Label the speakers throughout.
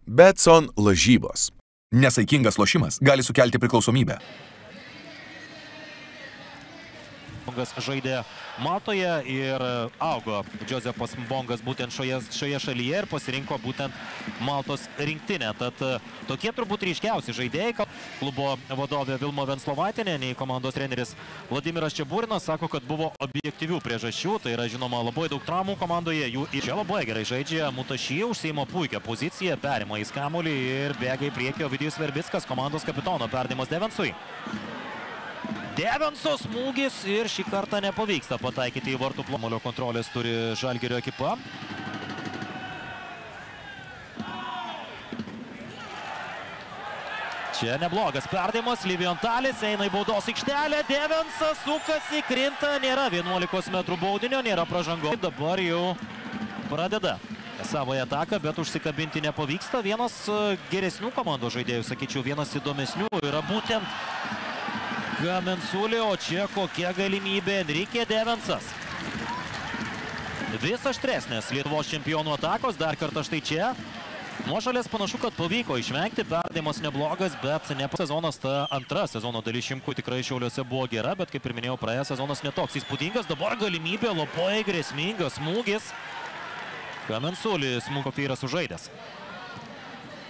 Speaker 1: Betson lažybos.
Speaker 2: Nesaikingas lošimas gali sukelti priklausomybę.
Speaker 3: Bongas žaidė Maltoje ir augo Džozefas Bongas būtent šioje šalyje ir pasirinko būtent Maltos rinktinę. Tad tokie turbūt ryškiausi žaidėjai. Klubo vadovė Vilma Venslovaitienė, nei komandos treneris Vladimiras Čeburinas sako, kad buvo objektyvių priežasčių. Tai yra žinoma labai daug traumų komandoje. Jų ir čia labai gerai žaidžia Mutašy, užsiima puikią poziciją, perima į kamuolį ir bėga į priekį Ovidijus Verbickas, komandos kapitono perdavimas Devensui. Devenso smūgis ir šį kartą nepavyksta pataikyti į vartų kamuolio kontrolės turi Žalgirio ekipa. Čia neblogas perdavimas, Liviontalis eina į baudos aikštelę, Devensas sukasi, krinta, nėra 11 metrų baudinio, nėra pražangos. Dabar jau pradeda savoje ataką, bet užsikabinti nepavyksta. Vienas geresnių komandos žaidėjų, sakyčiau, vienas įdomesnių yra būtent Kamensulė, o čia kokia galimybė Enrique Devensas. Vis aštresnės Lietuvos čempionų atakos, dar kartą štai čia. Nuošalės panašu, kad pavyko išvengti, perdavimas neblogas, bet ne sezonas, ta antra sezono dalis Šimkų tikrai Šiauliuose buvo gera, bet kaip ir minėjau, praėjęs sezonas netoks įspūdingas. Dabar galimybė, labai grėsmingas smūgis. Kamensulė smūgio yra sužaidęs.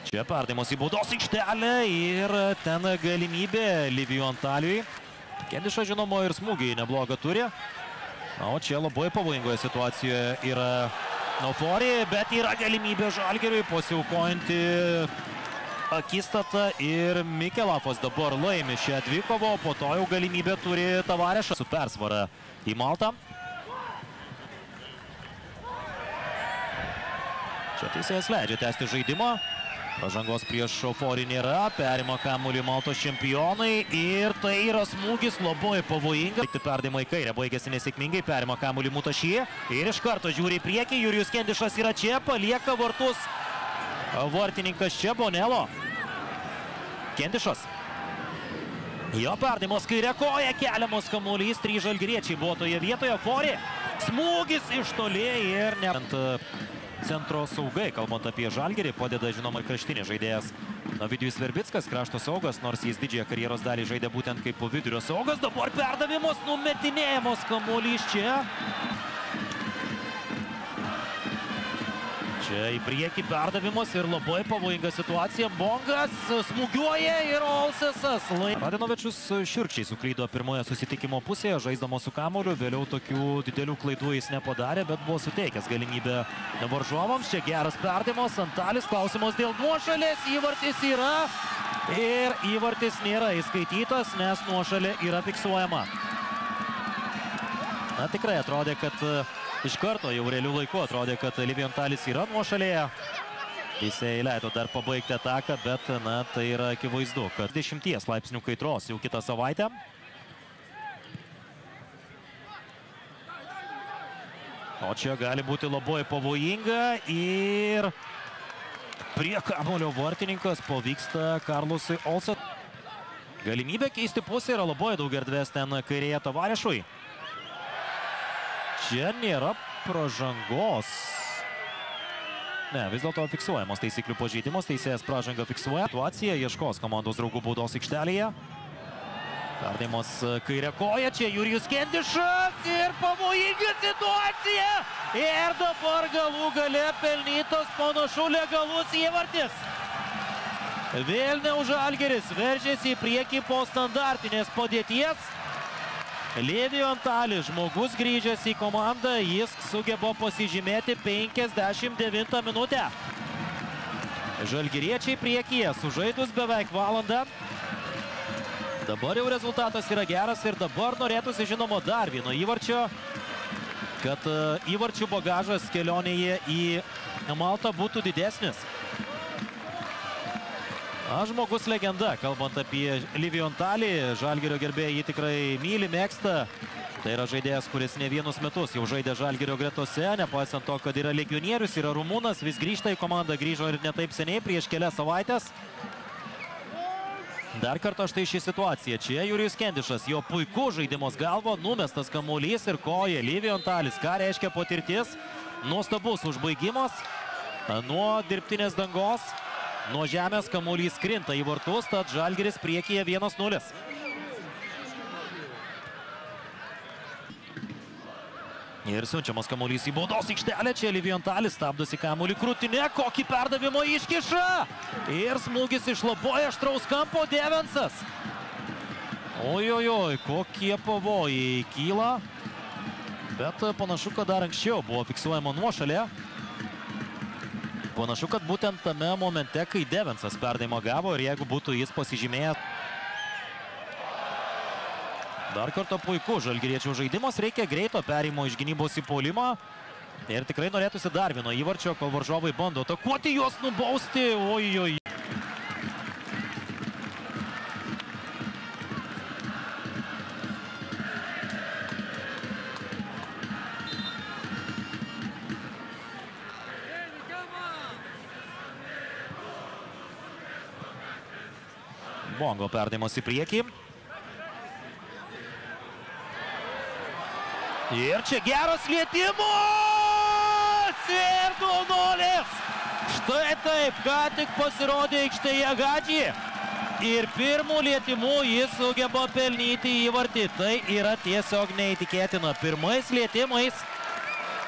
Speaker 3: Čia perdavimas į baudos aikštelę ir ten galimybė Liviontaliui. Kendišas žinoma ir smūgiai neblogą turi. O čia labai pavojingoje situacijoje yra Nauforija, bet yra galimybė Žalgiriui pasiaukojanti akistatą ir Mikelafas dabar laimi šią dvikovą, po to jau galimybę turi Tavarešas su persvara į Maltą. Čia teisėjas leidžia tęsti žaidimą. Pražangos prieš Šauforį nėra, perima kamuolį Maltos čempionai ir tai yra smūgis labai pavojingas. Perdavimai į kairę baigėsi nesėkmingai, perima kamuolį Mutašy ir iš karto žiūri į priekį, Jurijus Kendišas yra čia, palieka vartus vartininkas čia, Bonelo. Kendišas. Jo perdavimas kairė koja, keliamas kamuolys, 3 žalgiriečiai buvo toje vietoje, Forė. Smūgis iš toli ir ne... Centro saugai, kalbant apie Žalgirį, padeda žinoma kraštinis žaidėjas Ovidijus Verbickas, krašto saugas, nors jis didžiąją karjeros dalį žaidė būtent kaip vidurio saugas. Dabar perdavimas, numetinėjamos kamuolys čia. Čia į priekį perdavimas ir labai pavojinga situacija. Bongas smūgiuoja ir Olsesas. Radinovičius šiurkščiai suklydo pirmoje susitikimo pusėje, žaisdamas su kamuoliu. Vėliau tokių didelių klaidų jis nepadarė, bet buvo suteikęs galimybę varžovams. Čia geras perdavimas. Antalis, klausimas dėl nuošalės. Įvartis yra ir įvartis nėra įskaitytas, nes nuošalė yra fiksuojama. Na, tikrai atrodė, kad iš karto jau realių laikų atrodė, kad Liviontalis yra nuošalėje. Teisėjai leido dar pabaigti ataką, bet na, tai yra akivaizdu, kad 10 laipsnių kaitros jau kitą savaitę. O čia gali būti labai pavojinga ir prie kamuolio vartininkas pavyksta Karlusui Olsesui. Galimybė keisti pusę yra labai daug erdvės ten kairėje Tavarešui. Čia nėra pražangos. Ne, vis dėlto fiksuojamos taisyklių pažeidimas. Teisėjas pražangą fiksuoja. Situacija ieškos komandos draugų baudos aikštelėje. Perdavimas kairė koja. Čia Jurijus Kendišas ir pavojinga situacija. Ir dabar galų gale pelnytas panašu legalus įvartis. Vilniaus Žalgiris veržėsi į priekį po standartinės padėties. Liviontalis, žmogus grįžęs į komandą, jis sugeba pasižymėti 59 minutę. Žalgiriečiai priekyje, sužaidus beveik valandą. Dabar jau rezultatas yra geras ir dabar norėtųsi žinoma dar vieno įvarčio, kad įvarčių bagažas kelionėje į Maltą būtų didesnis. Žmogus legenda, kalbant apie Liviontalį, Žalgirio gerbėjai jį tikrai myli, mėgsta. Tai yra žaidėjas, kuris ne vienus metus jau žaidė Žalgirio gretose, nepaisant to, kad yra legionierius, yra rumūnas, vis grįžta į komandą, grįžo ir ne taip seniai, prieš kelias savaitės. Dar kartą štai ši situacija. Čia Jurijus Kendišas, jo puikus žaidimas galvo, numestas kamuolys ir koja. Liviontalis, ką reiškia patirtis? Nuostabus užbaigimas nuo dirbtinės dangos. Nuo žemės kamuolys krinta į vartus, tad Žalgiris priekyje 1-0. Ir siunčiamas kamuolys į baudos aikštelę. Čia Liviontalis stabdosi kamuolį krūtinė. Kokį perdavimo iškiša. Ir smūgis iš labai aštraus kampo Devensas. Ojojoj, kokie pavojai kyla. Bet panašu, kad dar anksčiau buvo fiksuojama nuošalė. Panašu, kad būtent tame momente, kai Devensas perdavimą gavo ir jeigu būtų jis pasižymėjęs. Dar kartą puiku žalgiriečių žaidimas, reikia greito perėjimo iš gynybos į puolimą. Ir tikrai norėtųsi dar vieno įvarčio, kol varžovai bando atakuoti, juos nubausti. Ojoj. Bongo perdavimas į priekį. Ir čia geras lietimas! Ir 2-0! Štai taip, ką tik pasirodė aikštėje Hadži. Ir pirmų lietimų jis sugeba pelnyti įvartį. Tai yra tiesiog neįtikėtina. Pirmais lietimais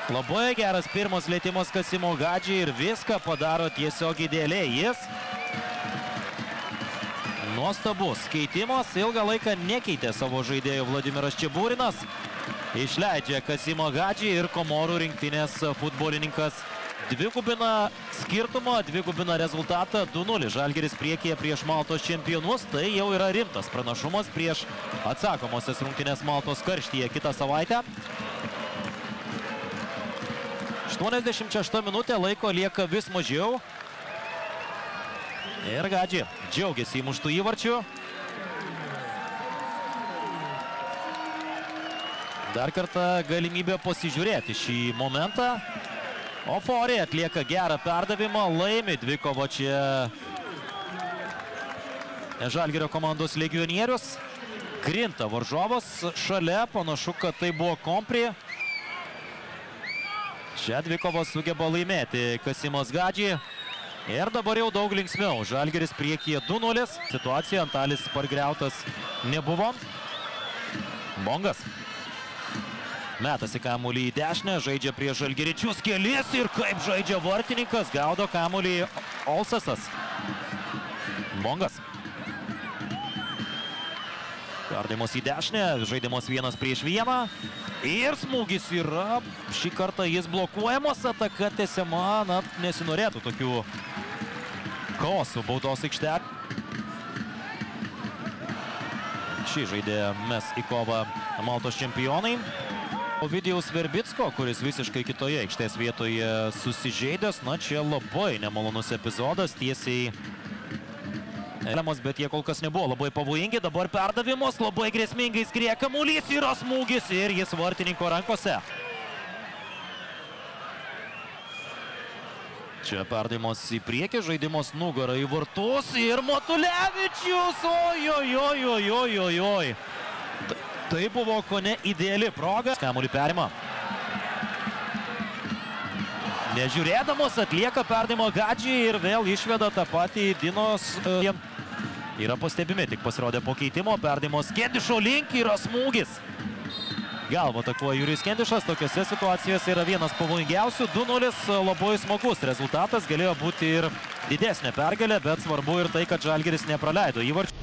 Speaker 3: labai geras pirmas lietimas Kasimo Hadži ir viską padaro tiesiog idealiai. Jis nuostabus keitimas, ilgą laiką nekeitė savo žaidėjų Vladimiras Čeburinas. Išleidžia Kasimo Hadži ir Komorų rinktinės futbolininkas dvigubina skirtumą, dvigubina rezultatą 2-0. Žalgiris priekyje prieš Maltos čempionus. Tai jau yra rimtas pranašumas prieš atsakomosios rungtynės Maltos karštyje kitą savaitę. 86 minutė, laiko lieka vis mažiau. Ir Hadži džiaugiasi įmuštų įvarčių. Dar kartą galimybė pasižiūrėti šį momentą. Ofori atlieka gerą perdavimą, laimi dvikovą čia Žalgirio komandos legionierius. Krinta varžovas šalia, panašu, kad tai buvo Kompri. Šią dvikovą sugeba laimėti Kasimas Hadži. Ir dabar jau daug linksmiau. Žalgiris priekyje 2-0. Situacija Antalis pargriautas nebuvo. Bongas. Metasi kamuolį į dešinę, žaidžia prie žalgiriečius kelis ir kaip žaidžia vartininkas, gaudo kamuolį Olsasas. Bongas. Perdavimas į dešinę, žaidimas 1-1. Ir smūgis yra, šį kartą jis blokuojamas, ataka tęsiama, na, nesinorėtų tokių chaosų baudos aikštelė. Šį žaidėją mes į kovą Maltos čempionai. Ovidijaus Verbicko, kuris visiškai kitoje aikštės vietoje susižeidęs, na, čia labai nemalonus epizodas, tiesiai bet jie kol kas nebuvo labai pavojingi. Dabar perdavimas, labai grėsmingai skrieja kamuolys, yra smūgis ir jis vartininko rankose. Čia perdavimas į priekį, žaidimas nugarą į vartus ir Matulevičius, ojojojojojojoj. Tai buvo kone ideali proga. Kamuolį perima. Nežiūrėdamas atlieka perdavimą Hadži ir vėl išveda tą patį Dinos. Yra pastebimi, tik pasirodė po keitimo. Perdavimas Kendišo link, yra smūgis. Galva atakuoja Jurijus Kendišas. Tokiose situacijose yra vienas pavojingiausių. 2-0 labai smagus rezultatas. Galėjo būti ir didesnė pergalė, bet svarbu ir tai, kad Žalgiris nepraleido įvarčių.